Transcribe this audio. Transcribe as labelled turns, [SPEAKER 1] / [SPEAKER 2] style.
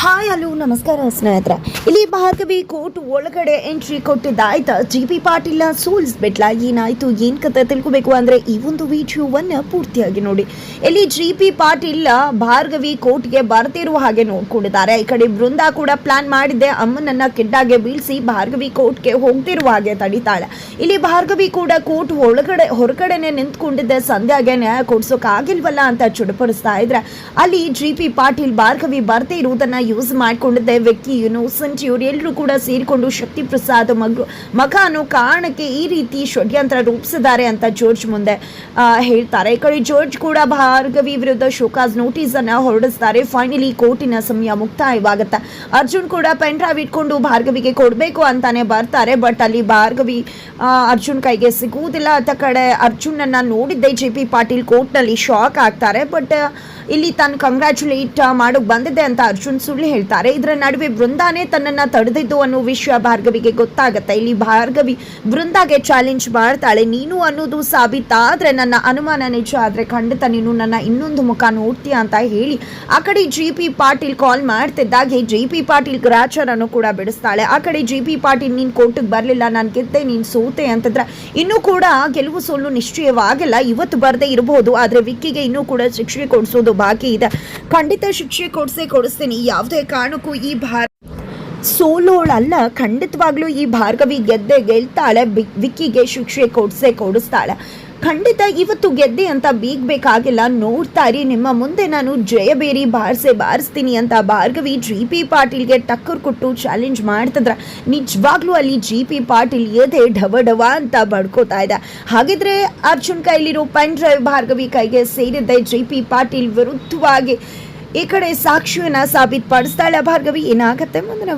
[SPEAKER 1] Hi hello ನಮಸ್ಕಾರ ಸ್ನೇಹಿತರೆ. ಇಲ್ಲಿ ಭಾರ್ಗವಿ ಕೋರ್ಟ್ ಒಳಗಡೆ ಎಂಟ್ರಿ ಕೊಟ್ಟಿದ್ದಾಯ್ತಾ ಜಿ ಪಿ ಪಾಟೀಲ್ ಸೋಲಿಸ್ಬಿಟ್ಲ, ಏನಾಯ್ತು ಏನ್ ಕತೆ ತಿಳ್ಕೊಬೇಕು ಅಂದ್ರೆ ಈ ಒಂದು ವಿಡಿಯೋವನ್ನ ಪೂರ್ತಿಯಾಗಿ ನೋಡಿ. ಇಲ್ಲಿ ಜಿ ಪಿ ಪಾಟೀಲ್ ಭಾರ್ಗವಿ ಕೋರ್ಟ್ಗೆ ಬರ್ತಿರುವ ಹಾಗೆ ನೋಡ್ಕೊಂಡಿದ್ದಾರೆ. ಈ ಕಡೆ ಬೃಂದಾ ಕೂಡ ಪ್ಲಾನ್ ಮಾಡಿದ್ದೆ ಅಮ್ಮನನ್ನ ಕಿಡ್ಡಾಗೆ ಬೀಳಿಸಿ ಭಾರ್ಗವಿ ಕೋರ್ಟ್ಗೆ ಹೋಗ್ತಿರುವ ಹಾಗೆ ತಡಿತಾಳೆ. ಇಲ್ಲಿ ಭಾರ್ಗವಿ ಕೂಡ ಕೋರ್ಟ್ ಹೊರಗಡೆನೆ ನಿಂತ್ಕೊಂಡಿದ್ದೆ, ಸಂಧ್ಯಾಗೆ ನ್ಯಾಯ ಕೊಡ್ಸೋಕ್ ಆಗಿಲ್ವಲ್ಲ ಅಂತ ಚುಡಪಡಿಸ್ತಾ ಇದ್ರೆ ಅಲ್ಲಿ ಜಿ ಪಿ ಪಾಟೀಲ್ ಭಾರ್ಗವಿ ಬರ್ದೇ ಇರುವುದನ್ನ ಯೂಸ್ ಮಾಡ್ಕೊಂಡಿದ್ದೆ ವಿಕ್ಕಿ, ಇನ್ನೋಸೆಂಟ್ ಇವರೆಲ್ಲರೂ ಕೂಡ ಸೇರಿಕೊಂಡು ಶಕ್ತಿ ಪ್ರಸಾದ್ ಮಗ ಅನ್ನೋ ಕಾರಣಕ್ಕೆ ಈ ರೀತಿ ಷಡ್ಯಂತ್ರ ರೂಪಿಸಿದ್ದಾರೆ ಅಂತ ಜಾರ್ಜ್ ಮುಂದೆ ಹೇಳ್ತಾರೆ. ಈ ಕಡೆ ಜಾರ್ಜ್ ಕೂಡ ಭಾರ್ಗವಿ ವಿರುದ್ಧ ಶೋಕಾಸ್ ನೋಟಿಸ್ ಅನ್ನ ಹೊರಡಿಸ್ತಾರೆ. ಫೈನಲಿ ಕೋರ್ಟಿನ ಸಮಯ ಮುಕ್ತಾಯವಾಗುತ್ತೆ. ಅರ್ಜುನ್ ಕೂಡ ಪೆನ್ ಡ್ರೈವ್ ಇಟ್ಕೊಂಡು ಭಾರ್ಗವಿಗೆ ಕೊಡಬೇಕು ಅಂತಾನೆ ಬರ್ತಾರೆ. ಬಟ್ ಅಲ್ಲಿ ಭಾರ್ಗವಿ ಅರ್ಜುನ್ ಕೈಗೆ ಸಿಗುವುದಿಲ್ಲ. ಅತ್ತ ಕಡೆ ಅರ್ಜುನ್ ಅನ್ನ ನೋಡಿದ್ದೆ ಜೆ ಪಿ ಪಾಟೀಲ್ ಕೋರ್ಟ್ ನಲ್ಲಿ ಶಾಕ್ ಆಗ್ತಾರೆ. ಬಟ್ ಇಲ್ಲಿ ತಾನು ಕಂಗ್ರ್ಯಾಚುಲೇಟ್ ಮಾಡೋಕ್ ಬಂದಿದ್ದೆ ಅಂತ ಅರ್ಜುನ್ ಸುಳ್ಳು ಹೇಳ್ತಾರೆ. ಇದರ ನಡುವೆ ಬೃಂದಾನೇ ತನ್ನನ್ನ ತಡೆದಿದ್ದು ಅನ್ನೋ ವಿಷಯ ಭಾರ್ಗವಿಗೆ ಗೊತ್ತಾಗತ್ತೆ. ಇಲ್ಲಿ ಭಾರ್ಗವಿ ಬೃಂದಾಗೆ ಚಾಲೆಂಜ್ ಮಾಡ್ತಾಳೆ, ನೀನು ಅನ್ನೋದು ಸಾಬೀತಾದ್ರೆ ನನ್ನ ಅನುಮಾನ ನಿಜ ಆದ್ರೆ ಖಂಡಿತ ನೀನು ನನ್ನ ಇನ್ನೊಂದು ಮುಖ ನೋಡ್ತೀಯ ಅಂತ ಹೇಳಿ ಆ ಕಡೆ ಜಿ ಪಿ ಪಾಟೀಲ್ ಕಾಲ್ ಮಾಡ್ತಿದ್ದಾಗೆ ಜಿ ಪಿ ಪಾಟೀಲ್ ಗ್ರಾಚಾರನ್ನು ಕೂಡ ಬಿಡಿಸ್ತಾಳೆ. ಆ ಕಡೆ ಜಿ ಪಿ ಪಾಟೀಲ್ ನೀನ್ ಕೋರ್ಟಿಗೆ ಬರ್ಲಿಲ್ಲ, ನಾನು ಗೆದ್ದೆ ನೀನ್ ಸೋತೆ ಅಂತಂದ್ರೆ ಇನ್ನೂ ಕೂಡ ಗೆಲುವು ಸೋಲು ನಿಶ್ಚಯವಾಗಿಲ್ಲ. ಇವತ್ತು ಬರ್ದೇ ಇರಬಹುದು, ಆದ್ರೆ ವಿಕ್ಕಿಗೆ ಇನ್ನೂ ಕೂಡ ಶಿಕ್ಷೆ ಕೊಡಿಸೋದು ಬಾಕಿ ಇದೆ. ಖಂಡಿತ ಶಿಕ್ಷೆ ಕೊಡಿಸ್ತೀನಿ. ಯಾವುದೇ ಕಾರಣಕ್ಕೂ ಈ ಸೋಲೋಳಲ್ಲ, ಖಂಡಿತವಾಗ್ಲೂ ಈ ಭಾರ್ಗವಿ ಗೆಲ್ತಾಳೆ. ವಿಕ್ಕಿಗೆ ಶಿಕ್ಷೆ ಕೊಡಿಸ್ತಾಳೆ. ಖಂಡಿತ ಇವತ್ತು ಗೆದ್ದೆ ಅಂತ ಬೀಗ್ಬೇಕಾಗಿಲ್ಲ. ನೋಡ್ತಾ ಇರಿ, ನಿಮ್ಮ ಮುಂದೆ ನಾನು ಜಯಬೇರಿ ಬಾರಿಸ್ತೀನಿ ಅಂತ ಭಾರ್ಗವಿ ಜಿ ಪಿ ಪಾಟೀಲ್ಗೆ ಟಕ್ಕರ್ ಕೊಟ್ಟು ಚಾಲೆಂಜ್ ಮಾಡ್ತಿದ್ರ ನಿಜವಾಗ್ಲೂ ಅಲ್ಲಿ ಜಿ ಪಿ ಪಾಟೀಲ್ ಎದೆ ಢವ ಅಂತ ಬಡ್ಕೋತಾ ಇದೆ. ಹಾಗಿದ್ರೆ ಅರ್ಜುನ್ ಕೈಲಿರೋ ಪೆನ್ ಡ್ರೈವ್ ಭಾರ್ಗವಿ ಕೈಗೆ ಸೇರಿದ್ದೆ. ಜಿ ಪಿ ಪಾಟೀಲ್ ವಿರುದ್ಧವಾಗಿ ಈ ಕಡೆ ಸಾಕ್ಷಿಯನ್ನ ಸಾಬೀತುಪಡಿಸ್ತಾಳೆ ಭಾರ್ಗವಿ. ಏನಾಗತ್ತೆ ಮುಂದಿನ